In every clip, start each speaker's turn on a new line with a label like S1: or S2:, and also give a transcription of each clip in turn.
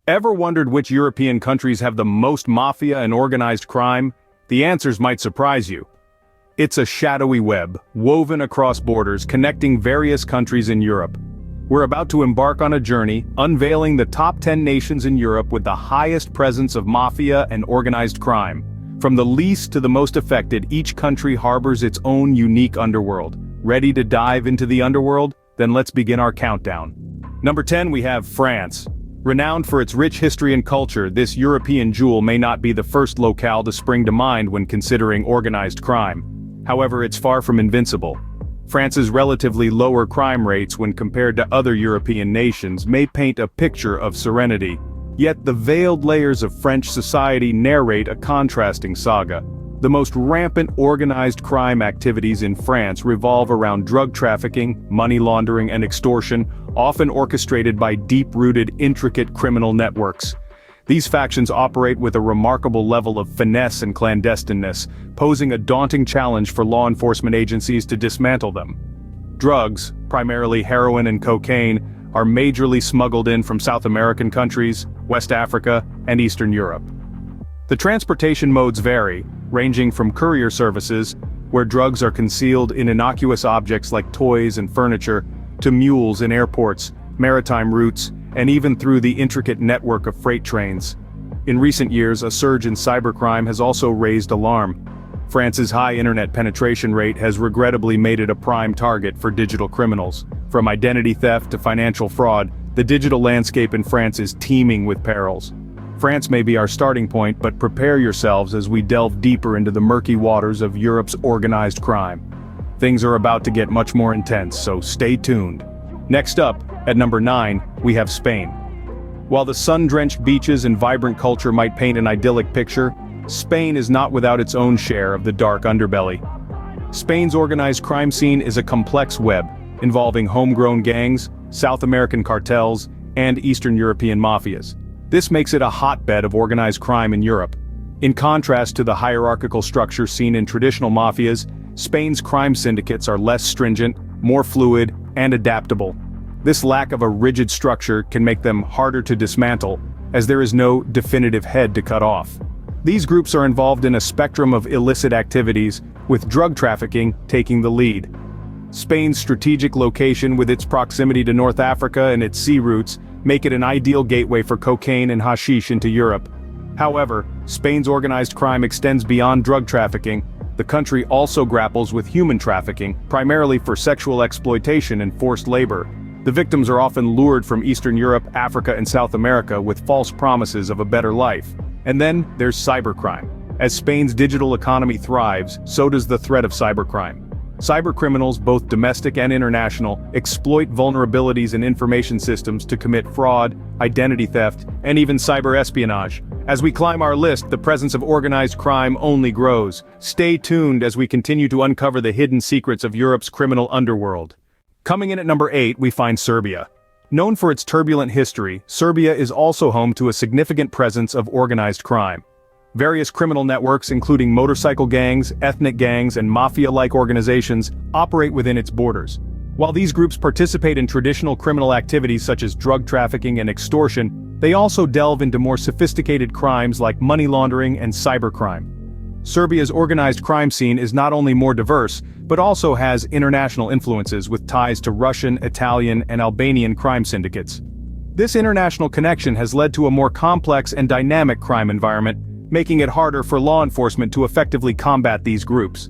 S1: Ever wondered which European countries have the most mafia and organized crime? The answers might surprise you. It's a shadowy web, woven across borders, connecting various countries in Europe. We're about to embark on a journey, unveiling the top 10 nations in Europe with the highest presence of mafia and organized crime. From the least to the most affected, each country harbors its own unique underworld. Ready to dive into the underworld? Then let's begin our countdown. Number 10, we have France. Renowned for its rich history and culture, this European jewel may not be the first locale to spring to mind when considering organized crime. However, it's far from invincible. France's relatively lower crime rates when compared to other European nations may paint a picture of serenity. Yet the veiled layers of French society narrate a contrasting saga. The most rampant organized crime activities in France revolve around drug trafficking, money laundering and extortion, often orchestrated by deep-rooted, intricate criminal networks. These factions operate with a remarkable level of finesse and clandestineness, posing a daunting challenge for law enforcement agencies to dismantle them. Drugs, primarily heroin and cocaine, are majorly smuggled in from South American countries, West Africa, and Eastern Europe. The transportation modes vary, ranging from courier services, where drugs are concealed in innocuous objects like toys and furniture, to mules in airports, maritime routes, and even through the intricate network of freight trains. In recent years, a surge in cybercrime has also raised alarm. France's high internet penetration rate has regrettably made it a prime target for digital criminals. From identity theft to financial fraud, the digital landscape in France is teeming with perils. France may be our starting point, but prepare yourselves as we delve deeper into the murky waters of Europe's organized crime. Things are about to get much more intense, so stay tuned. Next up, at number 9, we have Spain. While the sun-drenched beaches and vibrant culture might paint an idyllic picture, Spain is not without its own share of the dark underbelly. Spain's organized crime scene is a complex web, involving homegrown gangs, South American cartels, and Eastern European mafias. This makes it a hotbed of organized crime in Europe. In contrast to the hierarchical structure seen in traditional mafias, Spain's crime syndicates are less stringent, more fluid, and adaptable. This lack of a rigid structure can make them harder to dismantle, as there is no definitive head to cut off. These groups are involved in a spectrum of illicit activities, with drug trafficking taking the lead. Spain's strategic location with its proximity to North Africa and its sea routes make it an ideal gateway for cocaine and hashish into Europe. However, Spain's organized crime extends beyond drug trafficking. The country also grapples with human trafficking, primarily for sexual exploitation and forced labor. The victims are often lured from Eastern Europe, Africa, and South America with false promises of a better life. And then, there's cybercrime. As Spain's digital economy thrives, so does the threat of cybercrime. Cybercriminals, both domestic and international, exploit vulnerabilities in information systems to commit fraud, identity theft, and even cyber espionage. As we climb our list, the presence of organized crime only grows. Stay tuned as we continue to uncover the hidden secrets of Europe's criminal underworld. Coming in at number 8, we find Serbia. Known for its turbulent history, Serbia is also home to a significant presence of organized crime. Various criminal networks, including motorcycle gangs, ethnic gangs, and mafia-like organizations, operate within its borders. While these groups participate in traditional criminal activities such as drug trafficking and extortion, they also delve into more sophisticated crimes like money laundering and cybercrime. Serbia's organized crime scene is not only more diverse, but also has international influences with ties to Russian, Italian, and Albanian crime syndicates. This international connection has led to a more complex and dynamic crime environment, making it harder for law enforcement to effectively combat these groups.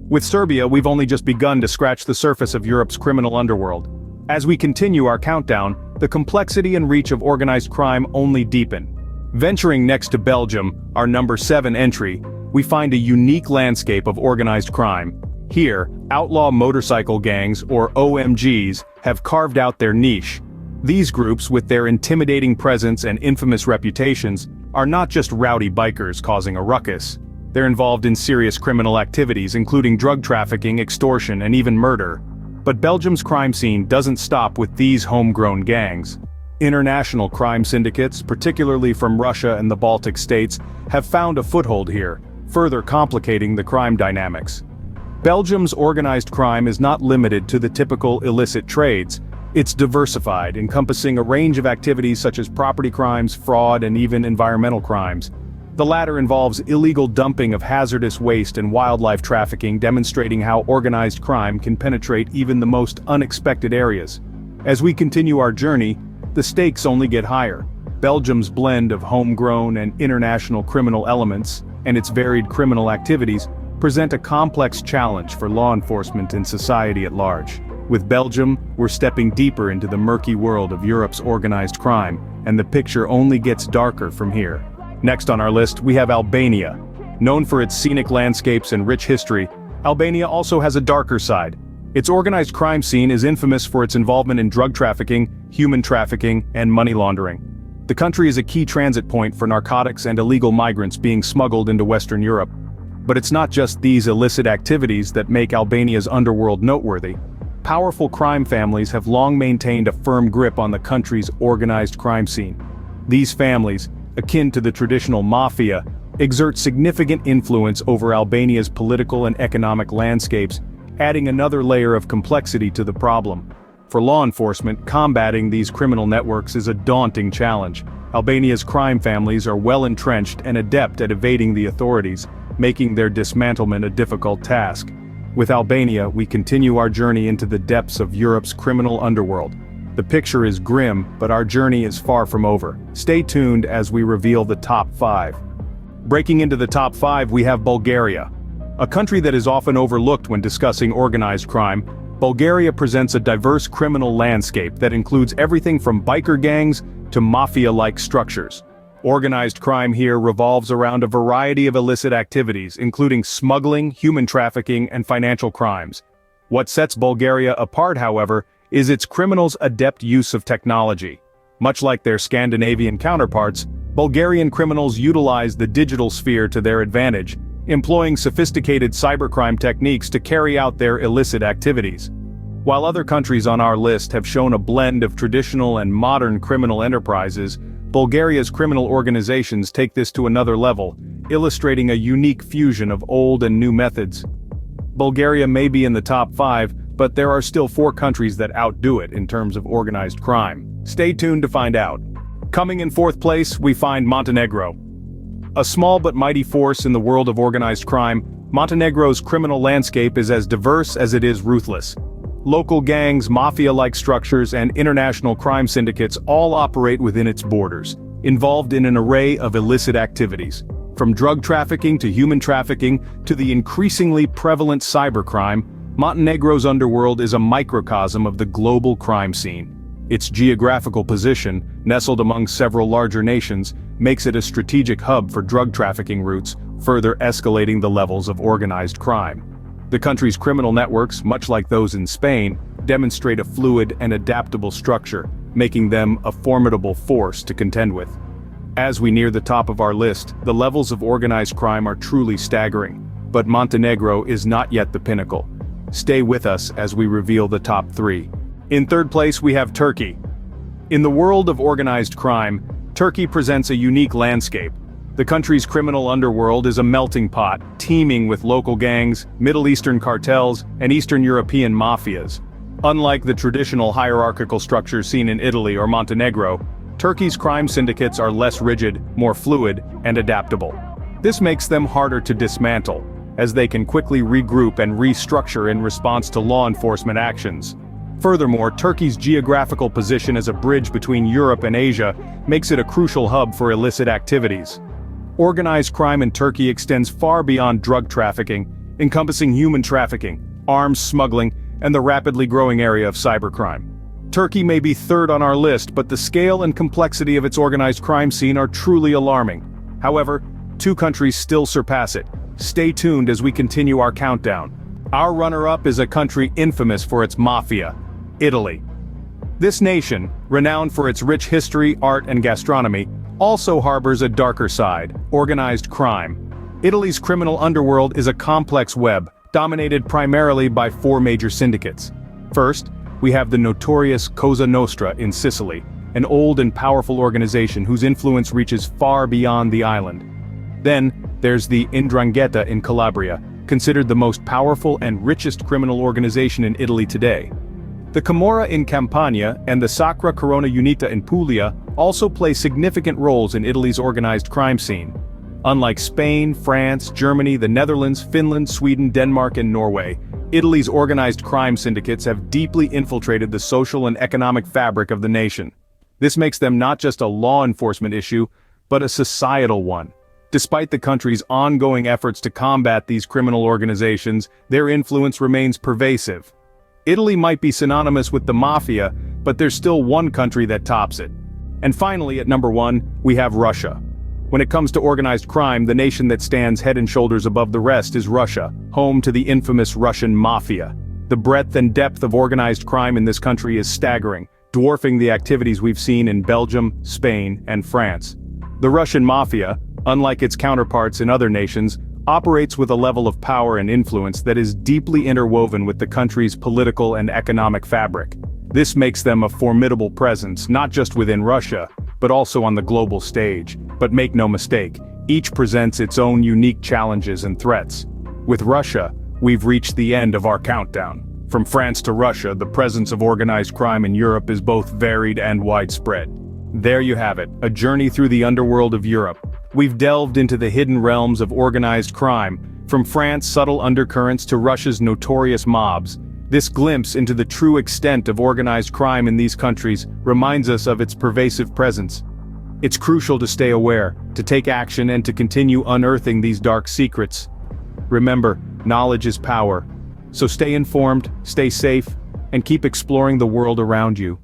S1: With Serbia, we've only just begun to scratch the surface of Europe's criminal underworld. As we continue our countdown, the complexity and reach of organized crime only deepen. Venturing next to Belgium, our number 7 entry, we find a unique landscape of organized crime. Here, outlaw motorcycle gangs, or OMGs, have carved out their niche. These groups, with their intimidating presence and infamous reputations, are not just rowdy bikers causing a ruckus. They're involved in serious criminal activities including drug trafficking, extortion, and even murder. But Belgium's crime scene doesn't stop with these homegrown gangs. International crime syndicates, particularly from Russia and the Baltic states, have found a foothold here, further complicating the crime dynamics. Belgium's organized crime is not limited to the typical illicit trades. It's diversified, encompassing a range of activities such as property crimes, fraud, and even environmental crimes. The latter involves illegal dumping of hazardous waste and wildlife trafficking, demonstrating how organized crime can penetrate even the most unexpected areas. As we continue our journey, the stakes only get higher. Belgium's blend of homegrown and international criminal elements, and its varied criminal activities, present a complex challenge for law enforcement and society at large. With Belgium, we're stepping deeper into the murky world of Europe's organized crime, and the picture only gets darker from here. Next on our list, we have Albania. Known for its scenic landscapes and rich history, Albania also has a darker side. Its organized crime scene is infamous for its involvement in drug trafficking, human trafficking, and money laundering. The country is a key transit point for narcotics and illegal migrants being smuggled into Western Europe. But it's not just these illicit activities that make Albania's underworld noteworthy. Powerful crime families have long maintained a firm grip on the country's organized crime scene. These families, akin to the traditional Mafia, exert significant influence over Albania's political and economic landscapes, adding another layer of complexity to the problem. For law enforcement, combating these criminal networks is a daunting challenge. Albania's crime families are well entrenched and adept at evading the authorities, making their dismantlement a difficult task. With Albania, we continue our journey into the depths of Europe's criminal underworld. The picture is grim, but our journey is far from over. Stay tuned as we reveal the top 5. Breaking into the top 5, we have Bulgaria. A country that is often overlooked when discussing organized crime, Bulgaria presents a diverse criminal landscape that includes everything from biker gangs to mafia-like structures. Organized crime here revolves around a variety of illicit activities, including smuggling, human trafficking, and financial crimes. What sets Bulgaria apart, however, is its criminals' adept use of technology. Much like their Scandinavian counterparts, Bulgarian criminals utilize the digital sphere to their advantage, employing sophisticated cybercrime techniques to carry out their illicit activities. While other countries on our list have shown a blend of traditional and modern criminal enterprises, Bulgaria's criminal organizations take this to another level, illustrating a unique fusion of old and new methods. Bulgaria may be in the top 5, but there are still 4 countries that outdo it in terms of organized crime. Stay tuned to find out. Coming in 4th place, we find Montenegro. A small but mighty force in the world of organized crime, Montenegro's criminal landscape is as diverse as it is ruthless. Local gangs, mafia-like structures, and international crime syndicates all operate within its borders, involved in an array of illicit activities. From drug trafficking to human trafficking to the increasingly prevalent cybercrime, Montenegro's underworld is a microcosm of the global crime scene. Its geographical position, nestled among several larger nations, makes it a strategic hub for drug trafficking routes, further escalating the levels of organized crime. The country's criminal networks, much like those in Spain, demonstrate a fluid and adaptable structure, making them a formidable force to contend with. As we near the top of our list, the levels of organized crime are truly staggering, but Montenegro is not yet the pinnacle. Stay with us as we reveal the top 3. In 3rd place, we have Turkey. In the world of organized crime, Turkey presents a unique landscape. The country's criminal underworld is a melting pot, teeming with local gangs, Middle Eastern cartels, and Eastern European mafias. Unlike the traditional hierarchical structures seen in Italy or Montenegro, Turkey's crime syndicates are less rigid, more fluid, and adaptable. This makes them harder to dismantle, as they can quickly regroup and restructure in response to law enforcement actions. Furthermore, Turkey's geographical position as a bridge between Europe and Asia makes it a crucial hub for illicit activities. Organized crime in Turkey extends far beyond drug trafficking, encompassing human trafficking, arms smuggling, and the rapidly growing area of cybercrime. Turkey may be 3rd on our list, but the scale and complexity of its organized crime scene are truly alarming. However, 2 countries still surpass it. Stay tuned as we continue our countdown. Our runner-up is a country infamous for its mafia, Italy. This nation, renowned for its rich history, art, and gastronomy, also harbors a darker side, organized crime. Italy's criminal underworld is a complex web, dominated primarily by 4 major syndicates. First, we have the notorious Cosa Nostra in Sicily, an old and powerful organization whose influence reaches far beyond the island. Then, there's the 'Ndrangheta in Calabria, considered the most powerful and richest criminal organization in Italy today. The Camorra in Campania and the Sacra Corona Unita in Puglia also play significant roles in Italy's organized crime scene. Unlike Spain, France, Germany, the Netherlands, Finland, Sweden, Denmark, and Norway, Italy's organized crime syndicates have deeply infiltrated the social and economic fabric of the nation. This makes them not just a law enforcement issue, but a societal one. Despite the country's ongoing efforts to combat these criminal organizations, their influence remains pervasive. Italy might be synonymous with the Mafia, but there's still one country that tops it. And finally, at number 1, we have Russia. When it comes to organized crime, the nation that stands head and shoulders above the rest is Russia, home to the infamous Russian Mafia. The breadth and depth of organized crime in this country is staggering, dwarfing the activities we've seen in Belgium, Spain, and France. The Russian Mafia, unlike its counterparts in other nations, operates with a level of power and influence that is deeply interwoven with the country's political and economic fabric. This makes them a formidable presence, not just within Russia, but also on the global stage. But make no mistake, each presents its own unique challenges and threats. With Russia, we've reached the end of our countdown. From France to Russia, the presence of organized crime in Europe is both varied and widespread. There you have it, a journey through the underworld of Europe. We've delved into the hidden realms of organized crime, from France's subtle undercurrents to Russia's notorious mobs. This glimpse into the true extent of organized crime in these countries reminds us of its pervasive presence. It's crucial to stay aware, to take action, and to continue unearthing these dark secrets. Remember, knowledge is power. So stay informed, stay safe, and keep exploring the world around you.